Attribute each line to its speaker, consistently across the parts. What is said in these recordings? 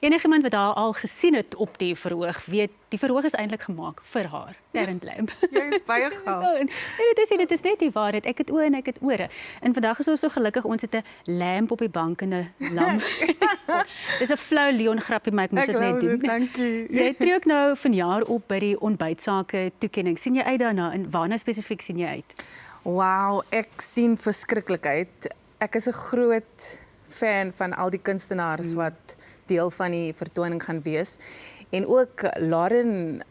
Speaker 1: Enigiemand wat haar al gesien het op die verhoog, weet die verhoog is eintlik gemaak vir haar, Darren Lamb.
Speaker 2: Jy is baie gaaf.
Speaker 1: Dit is net die waarheid. Ek het oë en ek het ore. En vandag is ons so gelukkig, ons het 'n lamp op die bank en 'n lam. Dis 'n flou Leon grappie, maar ek moes dit net doen.
Speaker 2: Dankie.
Speaker 1: Jy tree ook nou vanjaar op by die ontbytsake toekenning. Sien jy uit daarna en waarna spesifiek sien jy uit?
Speaker 2: Wow, ek sien verskriklik uit. Ek is 'n groot fan van al die kunstenaars wat deel van die vertoning gaan wees. En ook Lauren,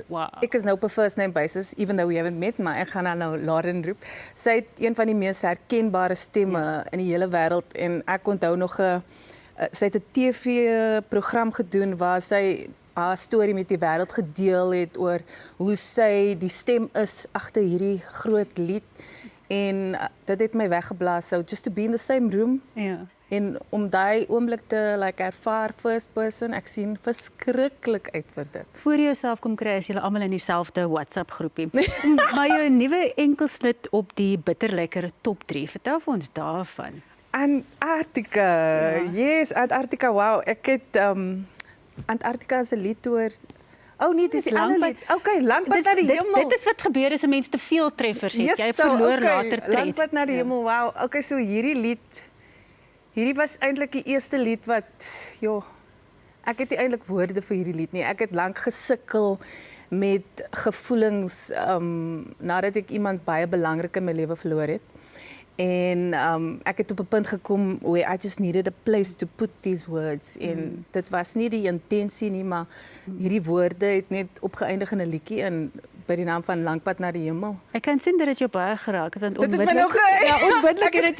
Speaker 1: Wow.
Speaker 2: ek is nou op 'n first name basis, even though we haven't met, maar ek gaan haar nou Lauren roep. Sy het een van die mees herkenbare stemme in die hele wêreld en ek onthou nog sy het 'n TV-program gedoen waar sy haar storie met die wêreld gedeel het oor hoe sy die stem is agter hierdie groot lied. En dit het my weggeblaas. So just to be in the same room.
Speaker 1: Ja.
Speaker 2: En om daai oomblik te ervaar first person, ek sien verskriklik uit vir dit.
Speaker 1: Voor jy jouself kom kry, is julle almal in dieselfde WhatsApp groepie. Maar jou nuwe enkelsnit op die bitterlekker top 3. Vertel vir ons daarvan.
Speaker 2: Antarctica. Yes, Antarctica. Wow, ek het Antarctica is 'n lied oor. Oh nee, dis 'n ander lied. Okay, Lankpad na die hemel.
Speaker 1: Dit is wat gebeur as 'n mens te veel treffers het.
Speaker 2: Yes,
Speaker 1: Jy verloor later tred.
Speaker 2: Lankpad na die hemel. Wow. Okay, so hierdie was eintlik die eerste lied wat ek het nie eintlik woorde vir hierdie lied nie. Ek het lank gesukkel met gevoelens nadat ek iemand baie belangrik in my lewe verloor het. En ek het op 'n punt gekom where I just needed a place to put these words. En dit was nie die intensie nie, maar hierdie woorde het net opgeëindig in 'n liedjie en by die naam van Lankpad na die hemel.
Speaker 1: Ek kan sien dat dit jou baie geraak het, want
Speaker 2: Dit het my nog
Speaker 1: onmiddellik het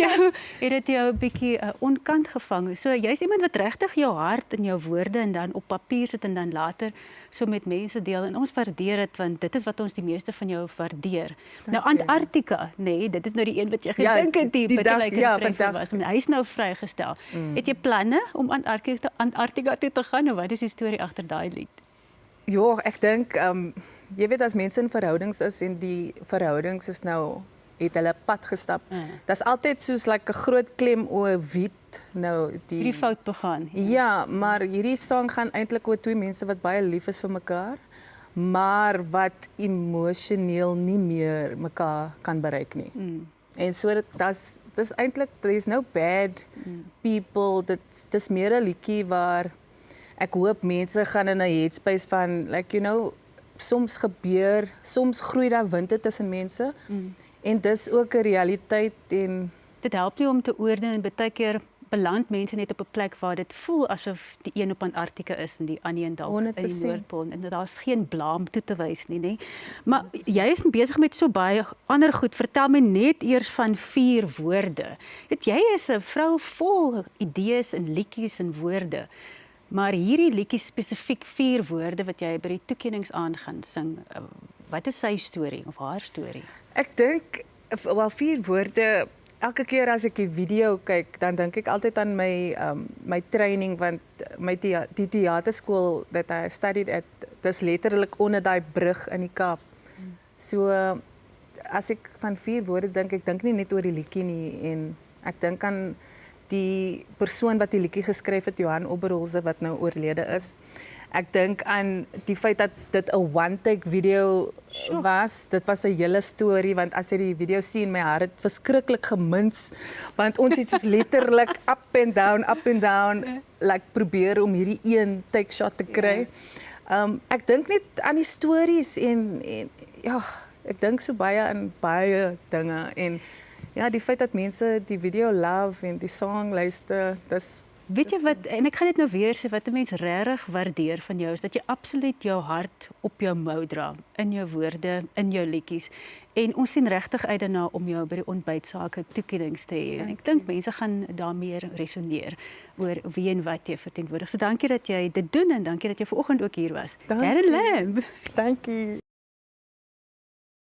Speaker 1: dit jou 'n bietjie onkant gevang. So jy's iemand wat regtig jou hart en jou woorde en dan op papier sit en dan later so met mense deel en ons waardeer dit want dit is wat ons die meeste van jou waardeer. Nou Antarctica, nee, dit is nou die een wat jy gedink het die bitterlekker treffer was. Hy is nou vrygestel. Het jy planne om Antarctica toe te gaan of wat is die storie agter daai lied?
Speaker 2: Ja, ek dink jy weet as mense in verhoudings is en die verhoudings is nou het hulle pad gestap. Dit's altyd soos 'n groot klem oor wie nou die
Speaker 1: fout begaan.
Speaker 2: Ja, maar hierdie sang gaan eintlik oor twee mense wat baie lief is vir mekaar, maar wat emosioneel nie meer mekaar kan bereik nie. En so dis eintlik there's no bad people. Dis meer 'n liedjie waar ek hoop mense gaan in 'n headspace van soms groei daar winde tussen mense. En dis ook 'n realiteit en
Speaker 1: dit help nie om te oordeel en baie keer beland mense net op 'n plek waar dit voel asof die een op Antarctica is en die ander een dalk in die Noordpool en daar's geen blaam toe te wys nie, nê. Maar jy is besig met so baie ander goed. Vertel my net eers van 4 woorde. Weet jy is 'n vrou vol idees en liedjies en woorde. Maar hierdie liedjie spesifiek 4 woorde wat jy by die toekennings aan gaan sing. Wat is sy storie of haar storie?
Speaker 2: Ek dink wel 4 woorde. Elke keer as ek die video kyk, dan dink ek altyd aan my training want die teaterskool that I studied at, dis letterlik onder daai brug in die Kaap. So as ek van 4 woorde dink, ek dink nie net oor die liedjie nie en ek dink aan die persoon wat die liedjie geskryf het, Johan Oberholzer wat nou oorlede is. Ek dink aan die feit dat dit 'n one-take video was. Dit was 'n hele storie want as jy die video sien, my hart het verskriklik gemins want ons het soos letterlik up and down probeer om hierdie een take shot te kry. Ek dink net aan die stories en ja, ek dink so baie aan baie dinge en ja, die feit dat mense die video love en die song luister,
Speaker 1: weet jy wat, en ek gaan dit nou weer sê, wat 'n mens regtig waardeer van jou is dat jy absoluut jou hart op jou mou dra, in jou woorde, in jou liedjies. En ons sien regtig uit daarna om jou by die ontbytsake toekennings te hê. En ek dink mense gaan daarmee resoneer oor wie en wat jy verteenwoordig. So dankie dat jy dit doen en dankie dat jy vanoggend ook hier was. Darren Lamb.
Speaker 2: Dankie.